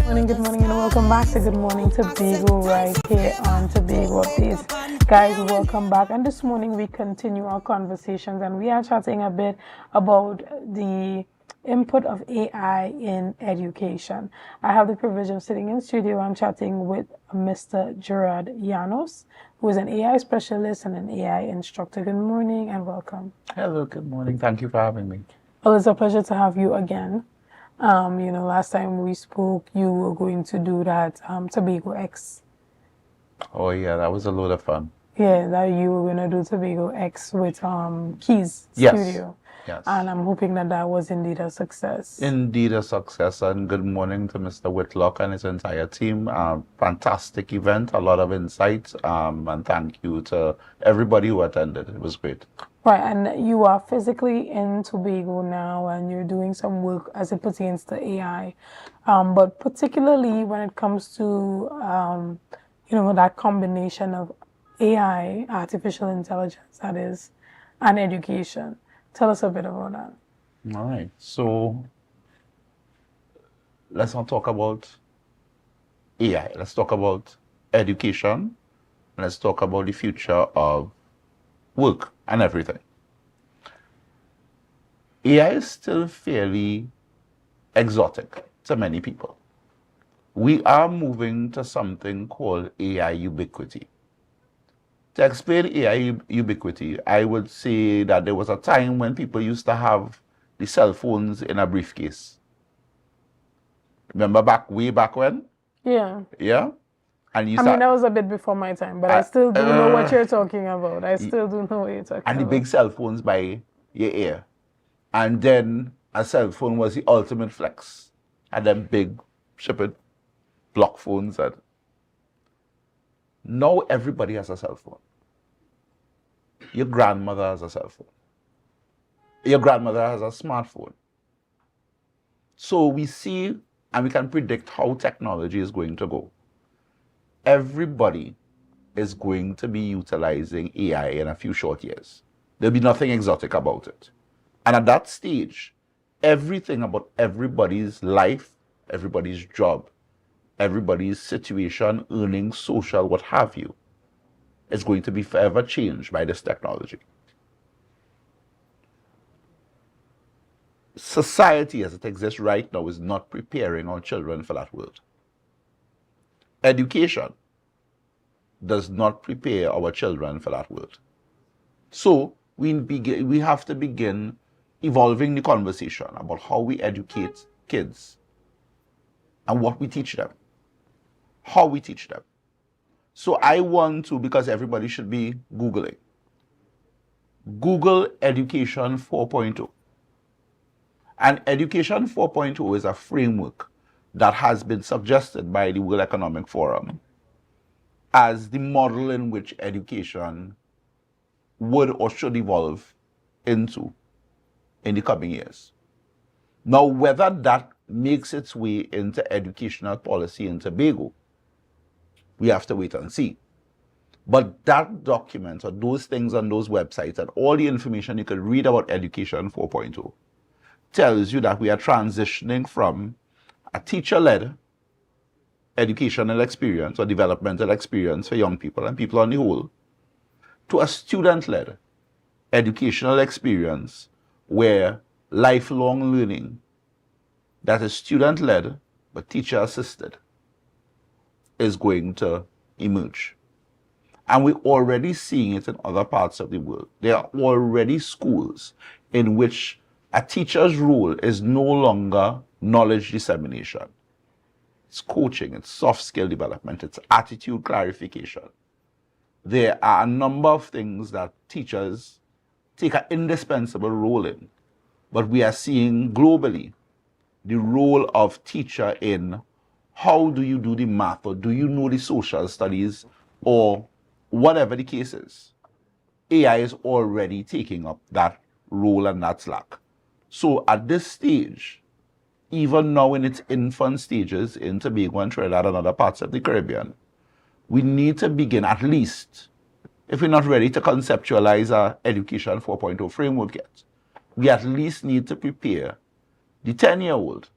Good morning, and welcome back to Good Morning Tobago right here on Tobago Updates. Guys, welcome back. And this morning we continue our conversations and we are chatting a bit about the input of AI in education. I have the privilege of sitting in studio and chatting with Mr. Gerard Llanos, who is an AI specialist and an AI instructor. Good morning and welcome. Hello, good morning. Thank you for having me. Well, it's a pleasure to have you again. Last time we spoke, you were going to do that Tobago X. Oh yeah, that was a load of fun. Yeah, that you were going to do Tobago X with Keys Yes. Studio. Yes. And I'm hoping that that was indeed a success. Indeed a success, and good morning to Mr. Whitlock and his entire team. Fantastic event, a lot of insights, and thank you to everybody who attended. It was great. Right, and you are physically in Tobago now and you're doing some work as it pertains to AI. But particularly when it comes to, that combination of AI, artificial intelligence, that is, and education. Tell us a bit about that. All right, so let's not talk about AI. Let's talk about education. Let's talk about the future of work and everything. AI is still fairly exotic to many people. We are moving to something called AI ubiquity. To explain AI ubiquity, I would say that there was a time when people used to have the cell phones in a briefcase. Remember way back when? Yeah. Yeah? And that was a bit before my time, but I still do know what you're talking about. I still do know what you're talking about. And the big cell phones by your ear. And then a cell phone was the ultimate flex. And then big, stupid block phones. Now everybody has a cell phone. Your grandmother has a cell phone. Your grandmother has a smartphone. So we see and we can predict how technology is going to go. Everybody is going to be utilizing AI in a few short years. There'll be nothing exotic about it. And at that stage, everything about everybody's life, everybody's job, everybody's situation, earning, social, what have you, is going to be forever changed by this technology. Society as it exists right now is not preparing our children for that world. Education does not prepare our children for that world. So we have to begin evolving the conversation about how we educate kids and what we teach them, how we teach them. So I want to, because everybody should be Googling, Google Education 4.0. And Education 4.0 is a framework that has been suggested by the World Economic Forum as the model in which education would or should evolve into in the coming years. Now, whether that makes its way into educational policy in Tobago, we have to wait and see. But that document or those things on those websites and all the information you could read about Education 4.0 tells you that we are transitioning from a teacher-led educational experience or developmental experience for young people and people on the whole to a student-led educational experience where lifelong learning that is student-led but teacher-assisted is going to emerge. And we're already seeing it in other parts of the world. There are already schools in which a teacher's role is no longer knowledge dissemination. It's coaching, it's soft skill development, it's attitude clarification. There are a number of things that teachers take an indispensable role in, but we are seeing globally the role of teacher in how do you do the math, or do you know the social studies, or whatever the case is. AI is already taking up that role and that slack. So at this stage, even now in its infant stages in Tobago and Trinidad and other parts of the Caribbean, we need to begin at least, if we're not ready to conceptualize our Education 4.0 framework yet, we at least need to prepare the 10-year-old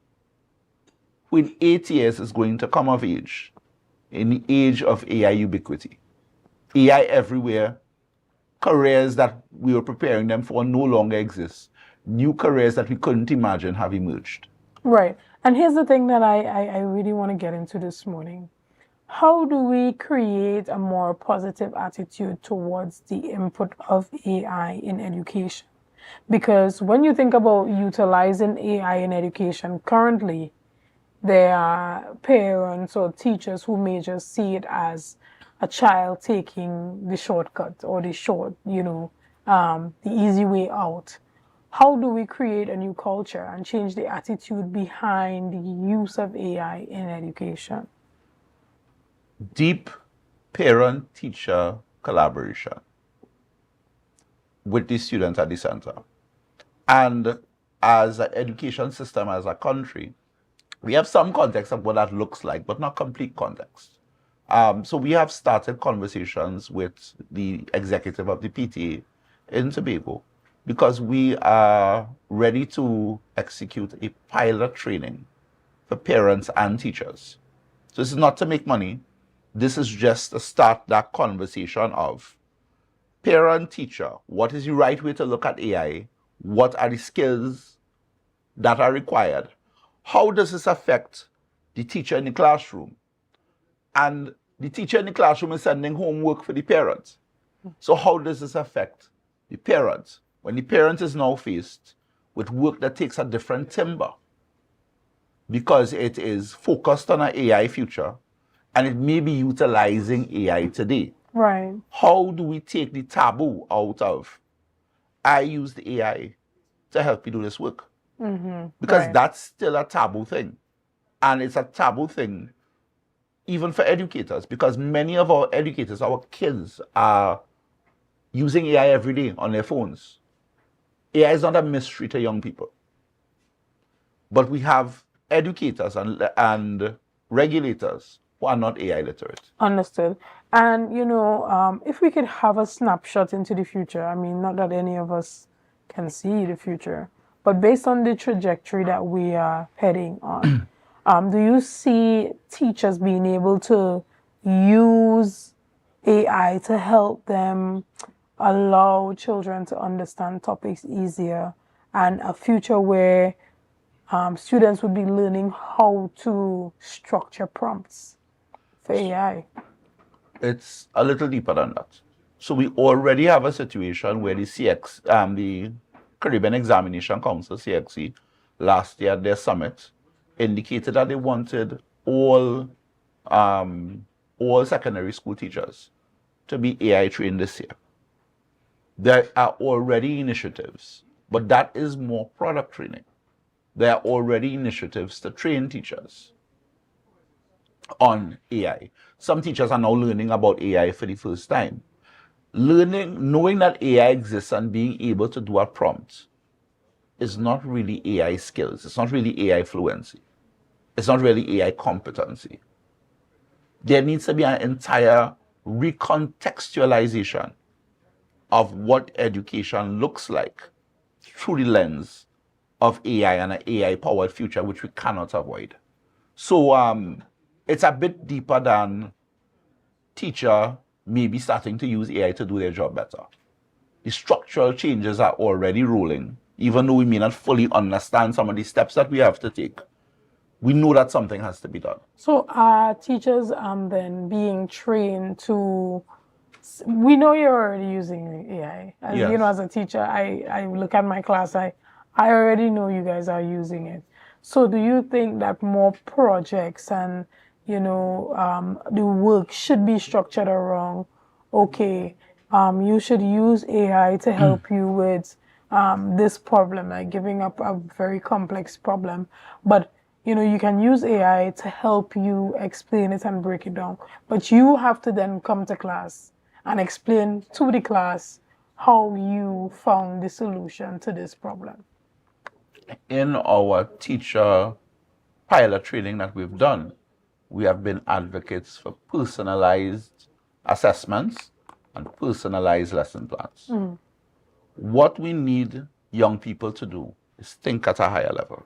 who in 8 years is going to come of age in the age of AI ubiquity. AI everywhere, careers that we were preparing them for no longer exist. New careers that we couldn't imagine have emerged. Right. And here's the thing that I really want to get into this morning. How do we create a more positive attitude towards the input of AI in education? Because when you think about utilizing AI in education currently, there are parents or teachers who may just see it as a child taking the shortcut or the the easy way out. How do we create a new culture and change the attitude behind the use of AI in education? Deep parent-teacher collaboration with the students at the center. And as an education system, as a country, we have some context of what that looks like, but not complete context. So we have started conversations with the executive of the PTA in Tobago because we are ready to execute a pilot training for parents and teachers. So this is not to make money. This is just to start that conversation of parent, teacher, what is the right way to look at AI? What are the skills that are required? How does this affect the teacher in the classroom? And the teacher in the classroom is sending homework for the parents. So how does this affect the parents when the parent is now faced with work that takes a different timbre because it is focused on an AI future and it may be utilizing AI today? Right. How do we take the taboo out of, I use the AI to help you do this work? Because Right. that's still a taboo thing. And it's a taboo thing even for educators, because many of our educators, our kids, are using AI every day on their phones. AI is not a mystery to young people. But we have educators and regulators who are not AI literate. Understood. And, if we could have a snapshot into the future, I mean, not that any of us can see the future, but based on the trajectory that we are heading on, do you see teachers being able to use AI to help them allow children to understand topics easier, and a future where students would be learning how to structure prompts for AI? It's a little deeper than that. So we already have a situation where the Caribbean Examination Council, CXC, last year at their summit, indicated that they wanted all secondary school teachers to be AI trained this year. There are already initiatives, but that is more product training. There are already initiatives to train teachers on AI. Some teachers are now learning about AI for the first time. Knowing that AI exists and being able to do a prompt is not really AI skills. It's not really AI fluency. It's not really AI competency. There needs to be an entire recontextualization of what education looks like through the lens of AI and an AI-powered future, which we cannot avoid. So it's a bit deeper than teacher maybe starting to use AI to do their job better. The structural changes are already rolling, even though we may not fully understand some of the steps that we have to take. We know that something has to be done. So are teachers then being trained to, we know you're already using AI. As, Yes. as a teacher, I look at my class, I already know you guys are using it. So do you think that more projects and, the work should be structured around, okay, you should use AI to help you with this problem, like giving up a very complex problem, but you can use AI to help you explain it and break it down. But you have to then come to class and explain to the class how you found the solution to this problem. In our teacher pilot training that we've done, we have been advocates for personalized assessments and personalized lesson plans. What we need young people to do is think at a higher level.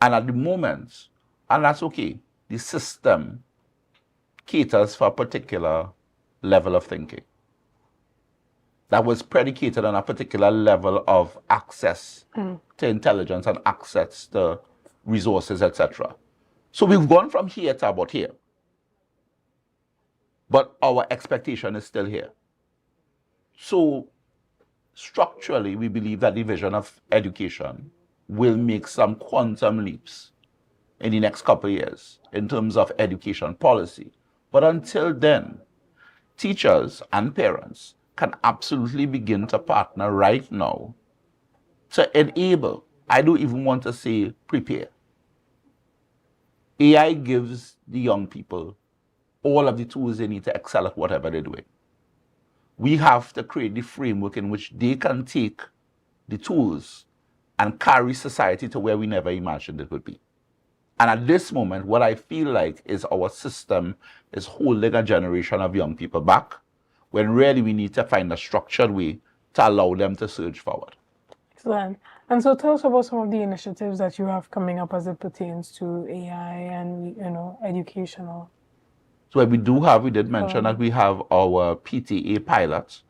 And at the moment, And that's okay. The system caters for a particular level of thinking that was predicated on a particular level of access to intelligence and access to resources, etc. So we've gone from here to about here. But our expectation is still here. So structurally, we believe that the vision of education will make some quantum leaps in the next couple of years in terms of education policy. But until then, teachers and parents can absolutely begin to partner right now to enable, I don't even want to say prepare. AI gives the young people all of the tools they need to excel at whatever they're doing. We have to create the framework in which they can take the tools and carry society to where we never imagined it would be. And at this moment, what I feel like is our system is holding a generation of young people back, when really we need to find a structured way to allow them to surge forward. Excellent. And so tell us about some of the initiatives that you have coming up as it pertains to AI and, educational. So we did mention that we have our PTA pilot.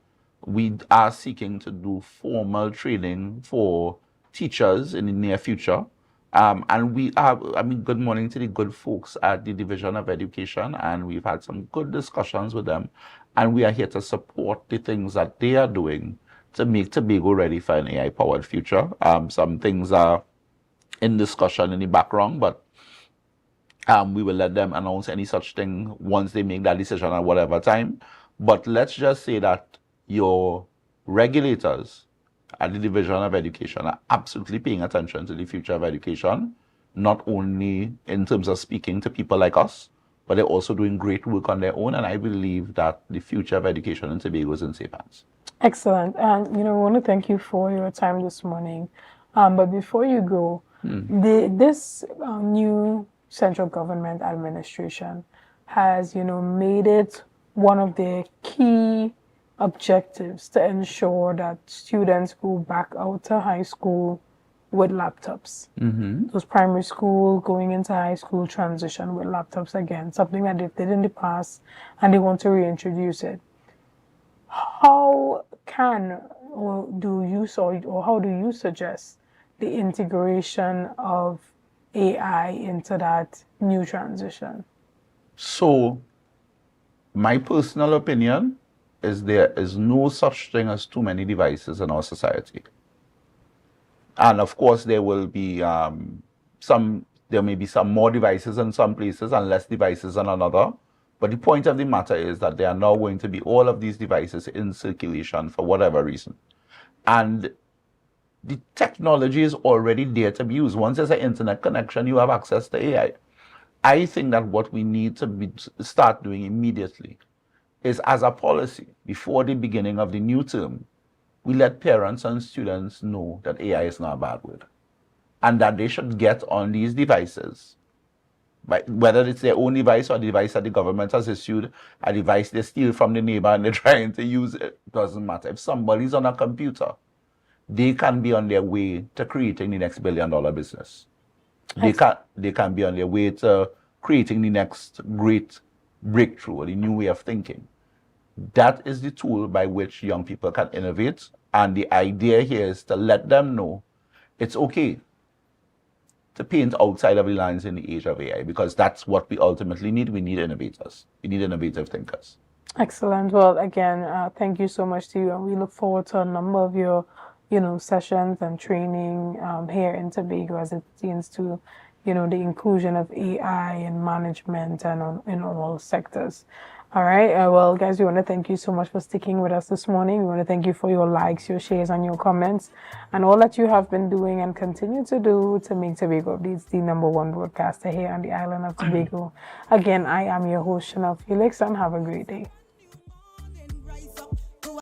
We are seeking to do formal training for teachers in the near future. And we have, good morning to the good folks at the Division of Education, and we've had some good discussions with them. And we are here to support the things that they are doing to make Tobago ready for an AI-powered future. Some things are in discussion in the background, but we will let them announce any such thing once they make that decision at whatever time. But let's just say that your regulators at the Division of Education are absolutely paying attention to the future of education, not only in terms of speaking to people like us, but they're also doing great work on their own. And I believe that the future of education in Tobago is in safe hands. Excellent. And, we want to thank you for your time this morning. But before you go, this new central government administration has, made it one of their key objectives to ensure that students go back out to high school with laptops. Those primary school going into high school transition with laptops again, something that they did in the past, and they want to reintroduce it. How can or how do you suggest the integration of AI into that new transition? So, my personal opinion is there is no such thing as too many devices in our society. And of course, there will be there may be some more devices in some places and less devices in another. But the point of the matter is that there are now going to be all of these devices in circulation for whatever reason. And the technology is already there to be used. Once there's an internet connection, you have access to AI. I think that what we need to start doing immediately is, as a policy, before the beginning of the new term, we let parents and students know that AI is not a bad word, and that they should get on these devices, whether it's their own device or the device that the government has issued, a device they steal from the neighbor and they're trying to use it, doesn't matter. If somebody's on a computer, they can be on their way to creating the next billion-dollar business. They can be on their way to creating the next great breakthrough or the new way of thinking. That is the tool by which young people can innovate. And the idea here is to let them know it's okay to paint outside of the lines in the age of AI, because that's what we ultimately need. We need innovators. We need innovative thinkers. Excellent. Well, again, thank you so much to you. And we look forward to a number of your, sessions and training here in Tobago as it pertains to, the inclusion of AI in management and in all sectors. All right. Well, guys, we want to thank you so much for sticking with us this morning. We want to thank you for your likes, your shares, and your comments, and all that you have been doing and continue to do to make Tobago Updates the #1 broadcaster here on the island of Tobago. Again, I am your host, Shenell Felix, and have a great day.